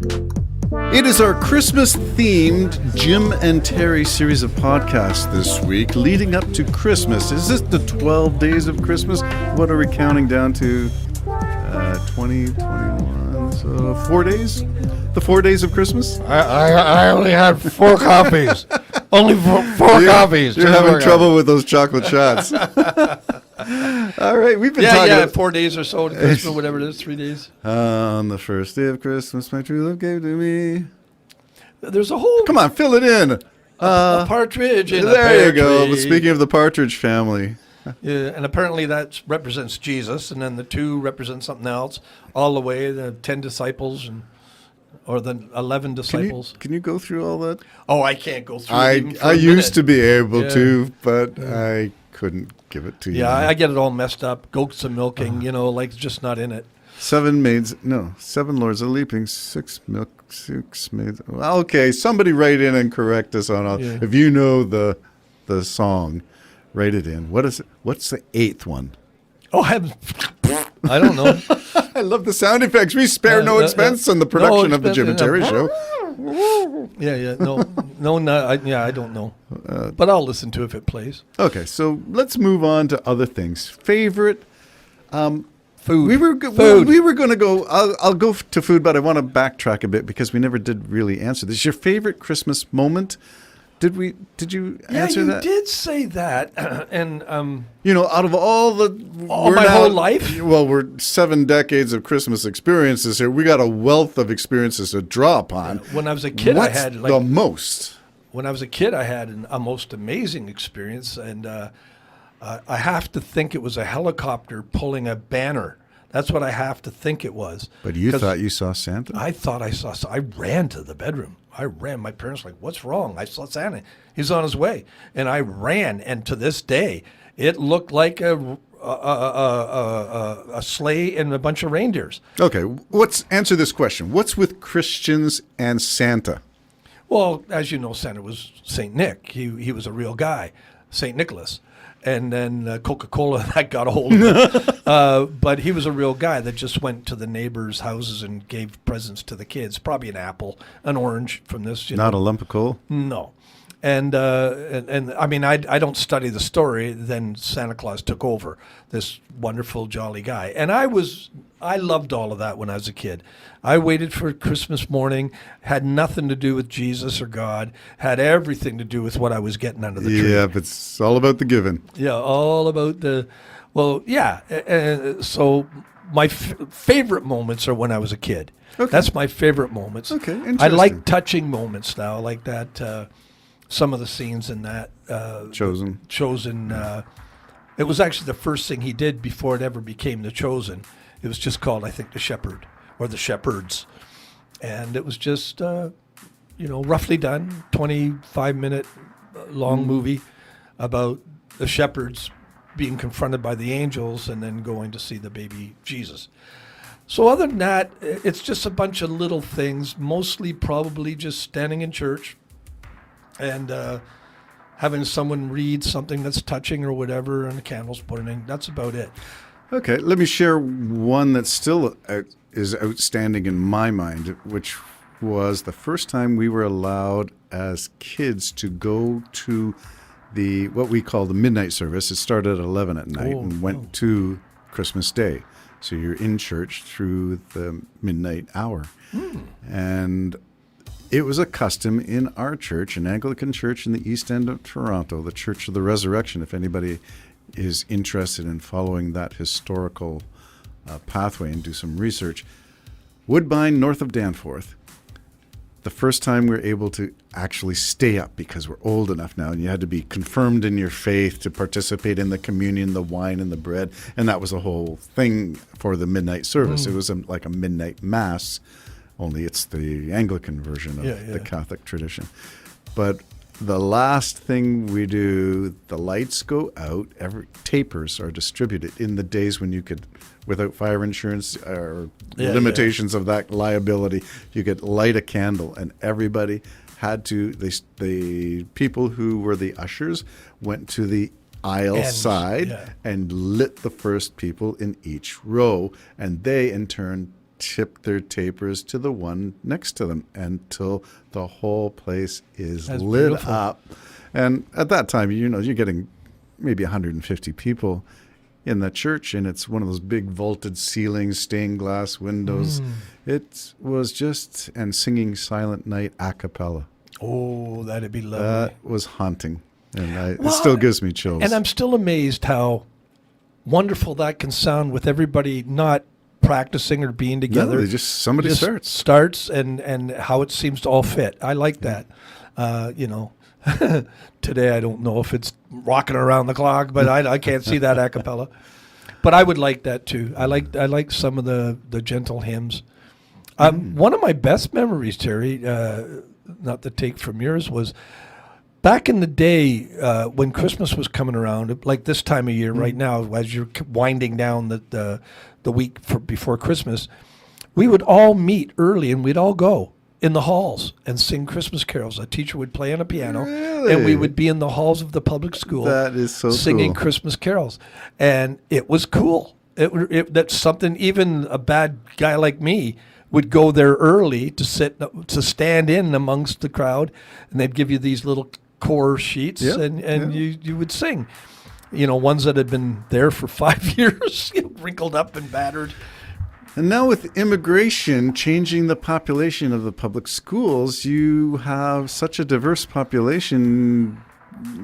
It is our Christmas-themed Jim and Terry series of podcasts this week, leading up to Christmas. Is this the 12 days of Christmas? What are we counting down to? 20, 21, so 4 days? The 4 days of Christmas? I only had 4 copies. Only four copies. You're having trouble with those chocolate shots. All right, we've been talking about 4 days or so to Christmas, whatever it is, 3 days. On the first day of Christmas, my true love gave to me. There's a whole... Come on, fill it in. A partridge in a There pear you go. tree. But speaking of the Partridge Family. Yeah, and apparently that represents Jesus, and then the 2 represent something else, all the way, the 10 disciples, or the 11 disciples. Can you go through all that? Oh, I can't go through it even for I a used minute. to be able Yeah. to, but I couldn't give it to you. Yeah, I get it all messed up. Goats and milking, like it's just not in it. 7 lords are leaping, 6 milk, 6 maids. Well, okay, somebody write in and correct us on all. Yeah. If you know the song, write it in. What is it? What's the 8th one? Oh, I don't know. I love the sound effects. We spare no expense on the production of the Jim and Terry Show. Yeah, I don't know. But I'll listen to it if it plays. Okay, so let's move on to other things. Favorite Food. We were Food. we were going to go. I'll go to food, but I want to backtrack a bit because we never did really answer this. Your favorite Christmas moment? Did you answer that? Yeah, you did say that, and Out of all my whole life. Well, we're 7 decades of Christmas experiences here. We got a wealth of experiences to draw upon. When I was a kid, What's I had the most. When I was a kid, I had a most amazing experience, and I have to think it was a helicopter pulling a banner. That's what I have to think it was. But you thought you saw Santa? I thought I saw. So I ran to the bedroom. I ran. My parents were like, "What's wrong?" I saw Santa. He's on his way, and I ran. And to this day, it looked like a sleigh and a bunch of reindeers. Okay, answer this question. What's with Christians and Santa? Well, as you know, Santa was Saint Nick. He was a real guy, Saint Nicholas. And then Coca-Cola, that got a hold of it. But he was a real guy that just went to the neighbors' houses and gave presents to the kids. Probably an apple, an orange from this. Not a lump of coal? No. And I mean, I don't study the story. Then Santa Claus took over, this wonderful, jolly guy. And I loved all of that when I was a kid. I waited for Christmas morning, had nothing to do with Jesus or God, had everything to do with what I was getting under the tree. Yeah, but it's all about the giving. Yeah, all about so my favorite moments are when I was a kid. Okay. That's my favorite moments. Okay, I interesting. like touching moments now, like that. Some of the scenes in that Chosen. It was actually the first thing he did before it ever became The Chosen. It was just called, I think, The Shepherd or The Shepherds, and it was just roughly done, 25-minute long movie about the shepherds being confronted by the angels and then going to see the baby Jesus. So other than that, it's just a bunch of little things, mostly probably just standing in church and having someone read something that's touching or whatever, and the candles burning. That's about it. Okay, let me share one that still is outstanding in my mind, which was the first time we were allowed as kids to go to what we call the midnight service. It started at 11 at night and went to Christmas Day. So you're in church through the midnight hour. And it was a custom in our church, an Anglican church in the East End of Toronto, the Church of the Resurrection, if anybody is interested in following that historical pathway and do some research. Woodbine, north of Danforth. The first time we were able to actually stay up because we're old enough now, and you had to be confirmed in your faith to participate in the communion, the wine, and the bread. And that was a whole thing for the midnight service. It was like a midnight mass, only it's the Anglican version of the Catholic tradition. But the last thing we do, the lights go out, tapers are distributed in the days when you could, without fire insurance or limitations of that liability, you could light a candle, and everybody had to, the people who were the ushers went to the aisle side and lit the first people in each row, and they in turn tip their tapers to the one next to them until the whole place is That's lit beautiful. up. And at that time, you're getting maybe 150 people in the church, and it's one of those big vaulted ceilings, stained glass windows. It was just, and singing Silent Night a cappella. Oh, that'd be lovely. That was haunting. And it Well, still gives me chills. And I'm still amazed how wonderful that can sound with everybody not practicing or being together. No, somebody Just starts. starts and how it seems to all fit. I like that. Today I don't know if it's rocking around the clock, but I can't see that a cappella. But I would like that too. I like some of the gentle hymns. One of my best memories, Terry, not to take from yours, was back in the day when Christmas was coming around, like this time of year right now, as you're winding down the week before Christmas, we would all meet early and we'd all go in the halls and sing Christmas carols. A teacher would play on a piano, and we Really? would be in the halls of the public school That is so singing cool. Christmas carols. And it was cool. That's something even a bad guy like me would go there early to stand in amongst the crowd, and they'd give you these little core sheets, Yeah, and you would sing. Ones that had been there for 5 years, wrinkled up and battered. And now with immigration changing the population of the public schools, you have such a diverse population.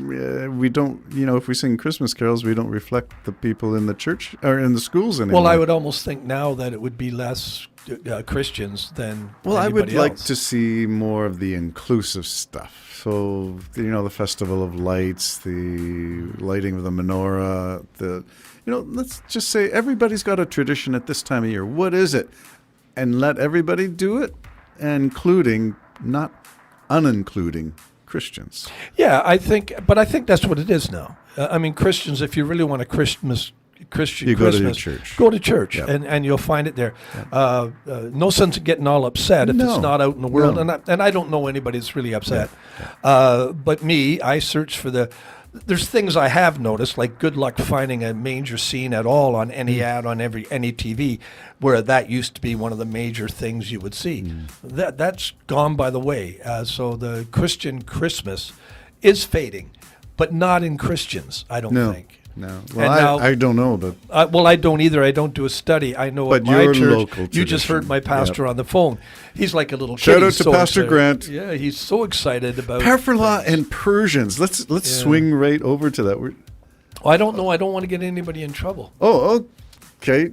We don't, if we sing Christmas carols, we don't reflect the people in the church or in the schools anymore. Well, I would almost think now that it would be less Christians than Well, I would anybody like else. to see more of the inclusive stuff. So, the Festival of Lights, the lighting of the menorah, let's just say everybody's got a tradition at this time of year. What is it? And let everybody do it, including, not unincluding Christians. Yeah, I think that's what it is now. Christians, if you really want a Christian You go to Christmas, church. go to church, Yep. and you'll find it there. No sense in getting all upset if No. it's not out in the world, No. and I don't know anybody that's really upset. But me, I search for there's things I have noticed, like good luck finding a manger scene at all on any ad on any TV, where that used to be one of the major things you would see. That's gone by the way. So the Christian Christmas is fading, but not in Christians, I don't No. think. No. Well, And now- I don't know, but I don't either. I don't do a study. I know But at my your church, local you just heard tradition. my pastor Yep. on the phone. He's like a little kid. Shout out He's to so Pastor excited. Grant. Yeah, he's so excited about Parfurla things. and Persians. Let's swing right over to that. I don't know. I don't want to get anybody in trouble. Oh, okay.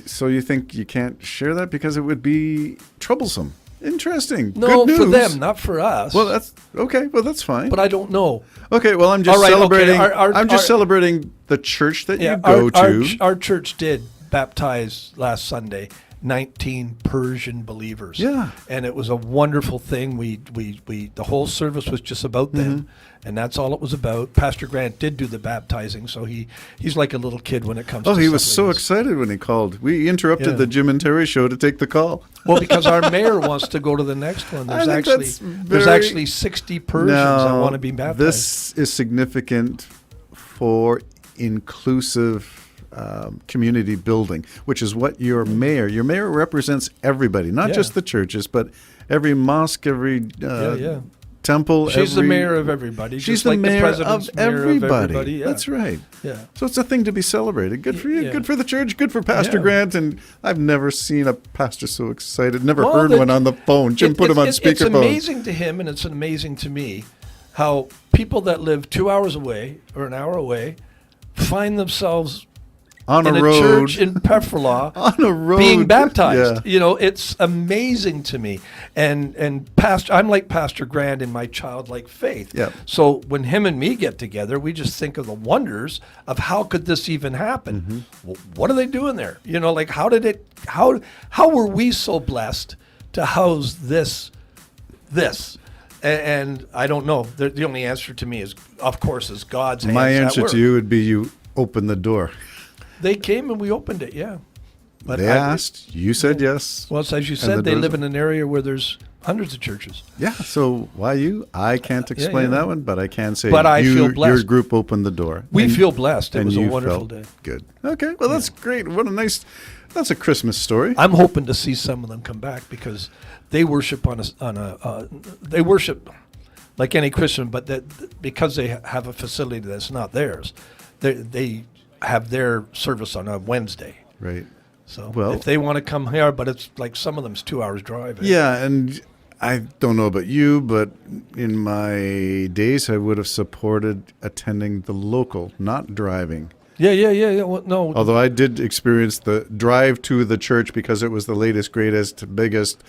So you think you can't share that because it would be troublesome? Interesting. No, Good for news. them, not for us. Well, that's okay. Well, that's fine. but I don't know. Okay. Well, I'm just All right, okay, celebrating. our- I'm just our- celebrating the church that Yeah, you go to. our church did baptize last Sunday 19 Persian believers. Yeah. And it was a wonderful thing. We the whole service was just about them, Mm-hmm. and that's all it was about. Pastor Grant did do the baptizing, so he's like a little kid when it comes Oh, to he was stuff so like this. excited when he called. We interrupted Yeah. the Jim and Terry show to take the call. Well, because our mayor wants to go to the next one. I think that's There's very- actually 60 Persians that want to be baptized. This is significant for inclusive community building, which is what your mayor represents everybody, not Yeah. just the churches, but every mosque, every yeah. temple. She's the every- mayor of everybody. She's just the like mayor the president's of mayor everybody. of everybody. Yeah. That's right. Yeah. So it's a thing to be celebrated. Good for you. Yeah. Good for the church. Good for Pastor Yeah. Grant. And I've never seen a pastor so excited. Never Well, heard one on the phone. Jim put him on It's speakerphone. amazing to him, and it's amazing to me how people that live 2 hours away or an hour away find themselves On in a a road. church in Pefferlaw On a road. being baptized. Yeah. It's amazing to me. And I'm like Pastor Grant in my childlike faith. Yep. So when him and me get together, we just think of the wonders of how could this even happen? Mm-hmm. Well, what are they doing there? Like how were we so blessed to house this? And I don't know. The only answer to me is, of course, is God's hands My at answer work. to you would be you open the door. They came and we opened it, yeah. But They asked. You said yes. Well, it's as you the said, they doors- live in an area where there's hundreds of churches. Yeah. So why you? I can't explain yeah. that one, but I can say But I feel your blessed. group opened the door. We And- feel blessed. It and was a you wonderful felt day. good. Okay. Well, that's great. What a nice. That's a Christmas story. I'm hoping to see some of them come back because they worship they worship like any Christian, but that because they have a facility that's not theirs, they have their service on a Wednesday. Right. So Well- if they want to come here, but it's like some of them's 2 hours drive. Yeah, and I don't know about you, but in my days, I would have supported attending the local, not driving. Yeah. Well, no, Although I did experience the drive to the church because it was the latest, greatest, biggest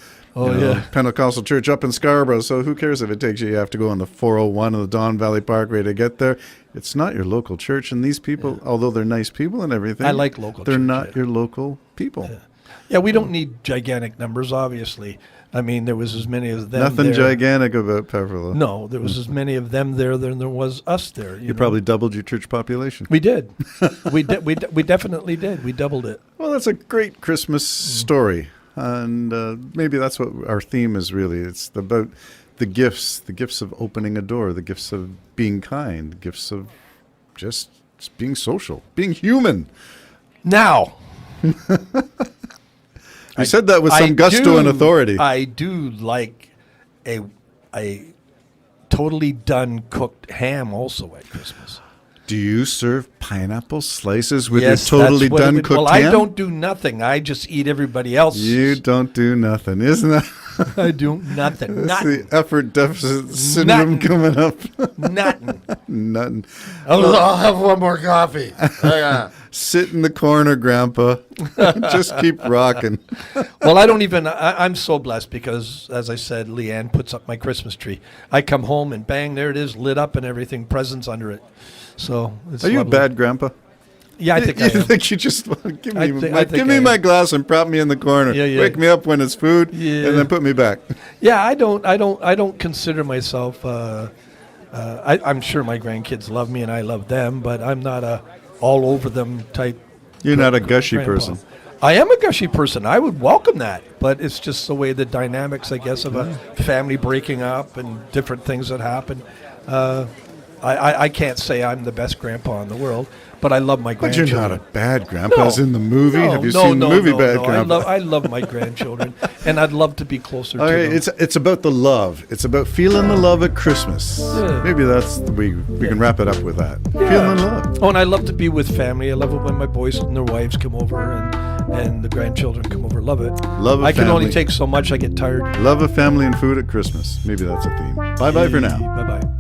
Pentecostal church up in Scarborough. So who cares if it takes you? You have to go on the 401 and the Don Valley Parkway to get there. It's not your local church. And these people, although they're nice people and everything, I like local they're church, not yeah. your local people. Yeah, we don't need gigantic numbers, obviously. I mean, there was as many of them Nothing there. gigantic about Pepperville. No, there was as many of them there than there was us there. You know? probably doubled your church population. We did. we definitely did. We doubled it. Well, that's a great Christmas story, and maybe that's what our theme is really. It's about the gifts of opening a door, the gifts of being kind, the gifts of just being social, being human. Now, You said that with some gusto and authority. I do like a totally done cooked ham also at Christmas. Do you serve pineapple slices with Yes, your totally that's what it done would- cooked well, ham? I don't do nothing. I just eat everybody else's. You don't do nothing, isn't that? I do nothing. That's Nothing. the effort deficit syndrome Nothing. coming up. Nothing. Nothing. I'll have one more coffee. Hang on. Sit in the corner, Grandpa. Just keep rocking. Well, I don't even. I'm so blessed because, as I said, Leanne puts up my Christmas tree. I come home and bang, there it is, lit up and everything, presents under it. So it's Are you lovely. a bad grandpa? Yeah, I think I You am. think you just want to give I me, think- my, I think give me I my am. glass and prop me in the corner. Yeah, yeah. Wake me up when it's food, Yeah. and then put me back. Yeah, I don't consider myself. I'm sure my grandkids love me and I love them, but I'm not a all over them type. You're not a gushy grandpa. person. I am a gushy person. I would welcome that, but it's just the way the dynamics, I guess, of a family breaking up and different things that happen. I can't say I'm the best grandpa in the world, but I love my But you're grandchildren. not a bad grandpa. As in the movie. No, Have you no, seen no, the movie no, Bad no. Grandpa? I love my grandchildren, and I'd love to be closer to Okay, them. it's about the love. It's about feeling the love at Christmas. Yeah. Maybe that's we can wrap it up with that. Feeling the love. Oh, and I love to be with family. I love it when my boys and their wives come over and the grandchildren come over. Love it. Love of I can family. only take so much. I get tired. Love of family and food at Christmas. Maybe that's a theme. Bye bye for now. Bye bye.